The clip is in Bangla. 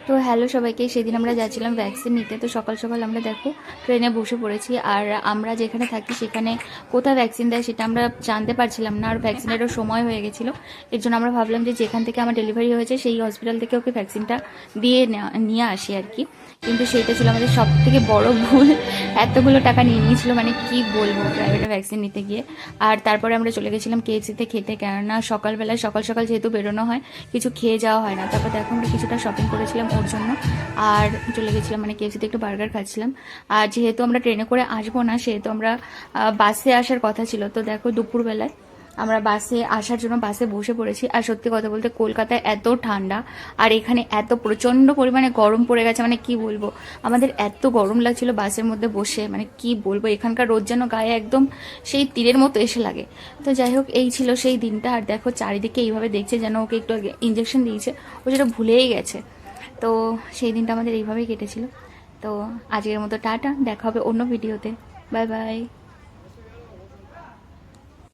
তো হ্যালো সবাইকে, সেদিন আমরা যাচ্ছিলাম ভ্যাকসিন নিতে। তো সকাল সকাল আমরা দেখো ট্রেনে বসে পড়েছি। আর আমরা যেখানে থাকি সেখানে কোথায় ভ্যাকসিন দেয় সেটা আমরা জানতে পারছিলাম না, আর ভ্যাকসিনেরও সময় হয়ে গেছিলো। এর জন্য আমরা ভাবলাম যে যেখান থেকে আমার ডেলিভারি হয়েছে সেই হসপিটাল থেকে ওকে ভ্যাকসিনটা দিয়ে নিয়ে আসি আর কি। কিন্তু সেইটা ছিল আমাদের সব থেকে বড় ভুল। এতগুলো টাকা নিয়ে নিয়েছিল, মানে কি বলবো, প্রাইভেটে ভ্যাকসিন নিতে গিয়ে। আর তারপরে আমরা চলে গেছিলাম কেএফসিতে খেতে, কেননা সকালবেলায় সকাল সকাল যেহেতু বেরোনো হয়, কিছু খেয়ে যাওয়া হয় না। তারপর দেখো আমরা কিছুটা শপিং করেছিলাম ওর জন্য, আর চলে গেছিলাম মানে কেএফসিতে একটু বার্গার খাচ্ছিলাম। আর যেহেতু আমরা ট্রেনে করে আসবো না, সেহেতু আমরা বাসে আসার কথা ছিল। তো দেখো দুপুরবেলায় আমরা বাসে আসার জন্য বাসে বসে পড়েছি। আর সত্যি কথা বলতে কলকাতায় এত ঠান্ডা, আর এখানে এত প্রচণ্ড পরিমাণে গরম পড়ে গেছে, মানে কি বলবো। আমাদের এত গরম লাগছিল বাসের মধ্যে বসে, মানে কি বলবো, এখানকার রোদ যেন গায়ে একদম সেই তীরের মতো এসে লাগে। তো যাই হোক, এই ছিল সেই দিনটা। আর দেখো চারিদিকে এইভাবে দেখছে যেন ওকে একটু আগে ইঞ্জেকশন দিয়েছে, ও যেটা ভুলেই গেছে। তো সেই দিনটা আমাদের এইভাবেই কেটেছিল। তো আজকের মতো টাটা, দেখা হবে অন্য ভিডিওতে। Bye bye.